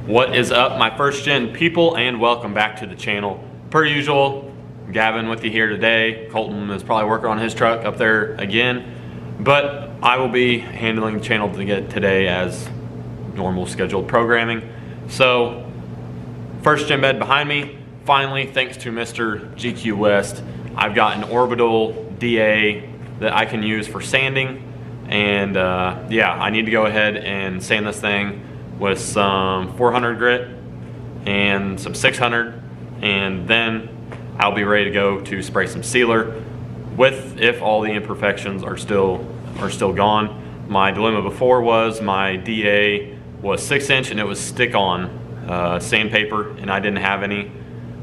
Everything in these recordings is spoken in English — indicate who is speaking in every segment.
Speaker 1: What is up, my first gen people, and welcome back to the channel. Per usual, Gavin with you here today. Colton is probably working on his truck up there again, but I will be handling the channel today as normal scheduled programming. So, first gen bed behind me. Finally, thanks to Mr. GQ West, I've got an orbital DA that I can use for sanding, and yeah, I need to go ahead and sand this thing with some 400 grit and some 600, and then I'll be ready to go to spray some sealer with, if all the imperfections are still gone. My dilemma before was my DA was 6-inch and it was stick-on sandpaper, and I didn't have any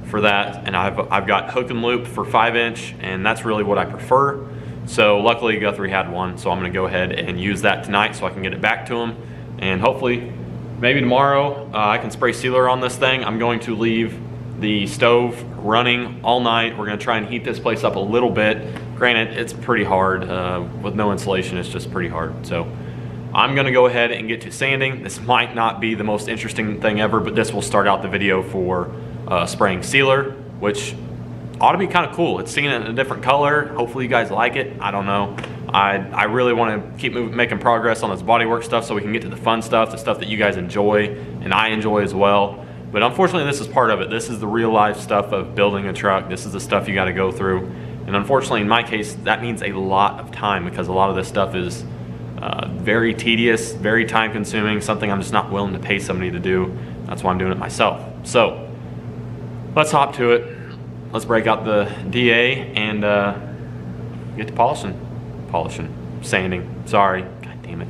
Speaker 1: for that, and I've got hook and loop for 5-inch, and that's really what I prefer. So luckily Guthrie had one, so I'm gonna go ahead and use that tonight so I can get it back to him, and hopefully maybe tomorrow I can spray sealer on this thing. I'm going to leave the stove running all night. We're gonna try and heat this place up a little bit. Granted, it's pretty hard. With no insulation, it's just pretty hard. So I'm gonna go ahead and get to sanding. This might not be the most interesting thing ever, but this will start out the video for spraying sealer, which ought to be kind of cool. It's seeing it in a different color. Hopefully you guys like it. I don't know. I really want to keep making progress on this bodywork stuff so we can get to the fun stuff, the stuff that you guys enjoy and I enjoy as well. But unfortunately, this is part of it. This is the real life stuff of building a truck. This is the stuff you got to go through. And unfortunately, in my case, that means a lot of time, because a lot of this stuff is very tedious, very time consuming, something I'm just not willing to pay somebody to do. That's why I'm doing it myself. So let's hop to it. Let's break out the DA and get to polishing, sanding. Sorry, god damn it.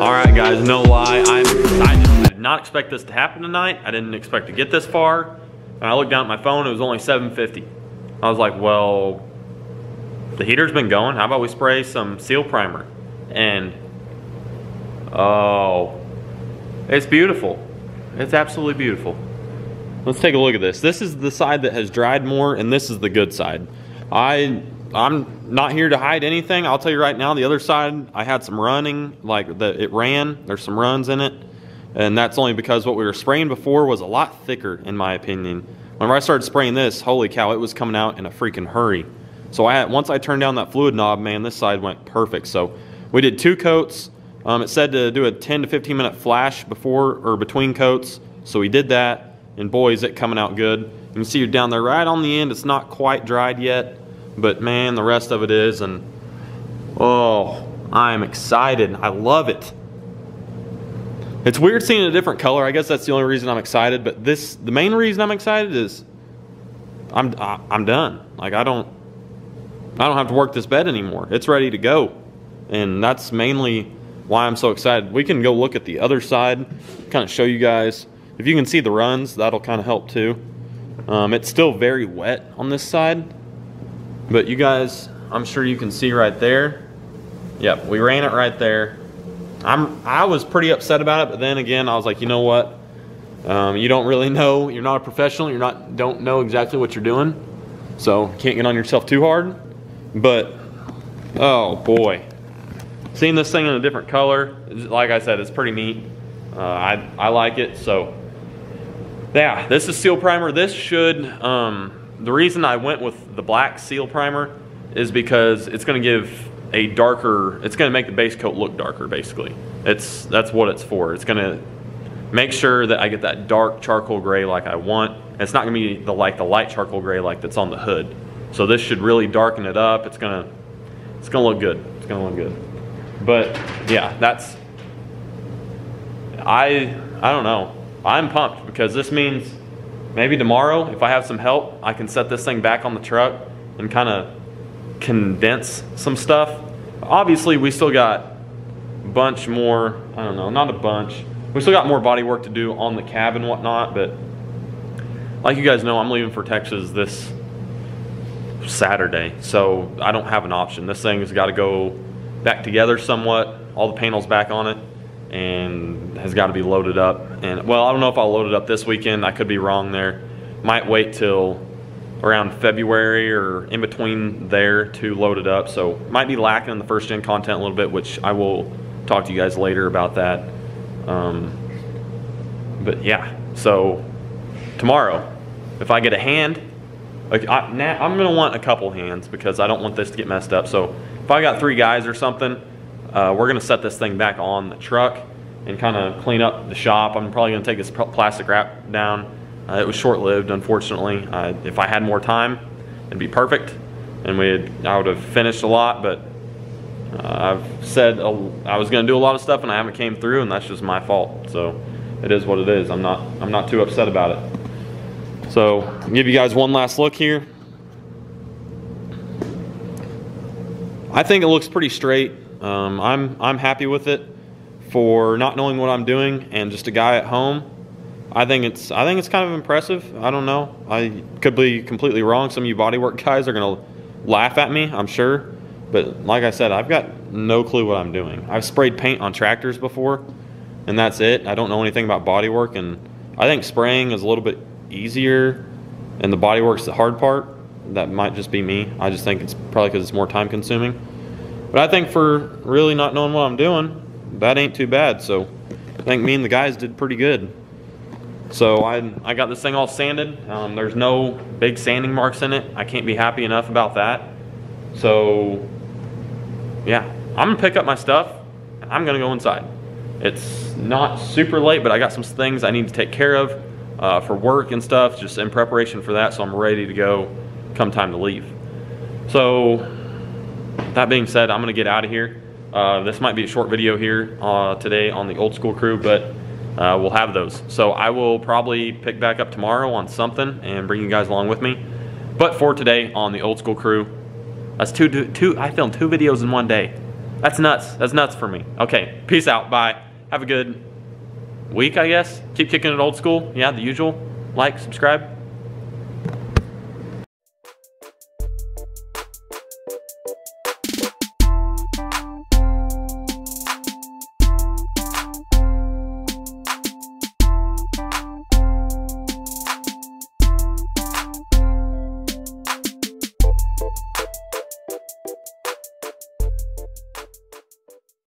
Speaker 1: Alright guys, no lie, I'm excited. I did not expect this to happen tonight. I didn't expect to get this far. When I looked down at my phone, it was only 7:50. I was like, well, the heater's been going. How about we spray some seal primer? And, oh, it's beautiful. It's absolutely beautiful. Let's take a look at this. This is the side that has dried more, and this is the good side. I'm not here to hide anything. I'll tell you right now, the other side, I had some running, it ran. There's some runs in it. And that's only because what we were spraying before was a lot thicker, in my opinion. Whenever I started spraying this, holy cow, it was coming out in a freaking hurry. So once I turned down that fluid knob, man, this side went perfect. So we did 2 coats. It said to do a 10 to 15 minute flash before or between coats. So we did that, and boy, is it coming out good. You can see you're down there right on the end. It's not quite dried yet, but man, the rest of it is. And Oh, I am excited. I love it. It's weird seeing a different color. I guess that's the only reason I'm excited, but the main reason I'm excited is I'm done. Like I don't have to work this bed anymore. It's ready to go. And that's mainly why I'm so excited. We can go look at the other side, kind of show you guys. If you can see the runs, that'll kind of help too. It's still very wet on this side, but you guys, I'm sure you can see right there. Yep, we ran it right there. I was pretty upset about it, but then again, I was like, you know what? You don't really know. You're not a professional. Don't know exactly what you're doing, so can't get on yourself too hard. But oh boy, seeing this thing in a different color, like I said, it's pretty neat. I like it. So yeah, this is seal primer. This should the reason I went with the black seal primer is because it's going to give a darker, it's going to make the base coat look darker. Basically, that's what it's for. It's going to make sure that I get that dark charcoal gray like I want. It's not going to be the light charcoal gray like that's on the hood. So this should really darken it up. It's gonna look good. It's gonna look good. But yeah, that's, I don't know. I'm pumped because this means maybe tomorrow, if I have some help, I can set this thing back on the truck and kind of condense some stuff. Obviously, we still got a bunch more, I don't know, not a bunch. We still got more body work to do on the cab and whatnot, but like you guys know, I'm leaving for Texas this Saturday, so I don't have an option. This thing's got to go back together somewhat, all the panels back on it, and has got to be loaded up. And well, I don't know if I'll load it up this weekend. I could be wrong there. Might wait till around February or in between there to load it up. So might be lacking in the first gen content a little bit, which I will talk to you guys later about that. But yeah, so tomorrow, if I get a hand, like I'm gonna want a couple hands because I don't want this to get messed up. So if I got 3 guys or something, we're gonna set this thing back on the truck and kind of clean up the shop. I'm probably gonna take this plastic wrap down. It was short-lived, unfortunately. If I had more time, it'd be perfect, and I would have finished a lot. But I've said I was gonna do a lot of stuff, and I haven't came through, and that's just my fault. So it is what it is. I'm not too upset about it. So I'll give you guys one last look here. I think it looks pretty straight. I'm happy with it for not knowing what I'm doing and just a guy at home. I think it's kind of impressive. I don't know. I could be completely wrong. Some of you bodywork guys are gonna laugh at me, I'm sure. But like I said, I've got no clue what I'm doing. I've sprayed paint on tractors before, and that's it. I don't know anything about bodywork, and I think spraying is a little bit easier and the bodywork's the hard part. That might just be me. I just think it's probably because it's more time consuming. But I think for really not knowing what I'm doing, that ain't too bad. So I think me and the guys did pretty good. So I got this thing all sanded. There's no big sanding marks in it. I can't be happy enough about that. So yeah, I'm gonna pick up my stuff and I'm gonna go inside. It's not super late, but I got some things I need to take care of for work and stuff, just in preparation for that, so I'm ready to go come time to leave. So that being said, I'm gonna get out of here. This might be a short video here today on the old school crew, but we'll have those. So I will probably pick back up tomorrow on something and bring you guys along with me. But for today on the old school crew, that's I filmed 2 videos in one day. That's nuts. That's nuts for me. Okay, peace out. Bye. Have a good week, I guess. Keep kicking it old school. Yeah, the usual. Like, subscribe.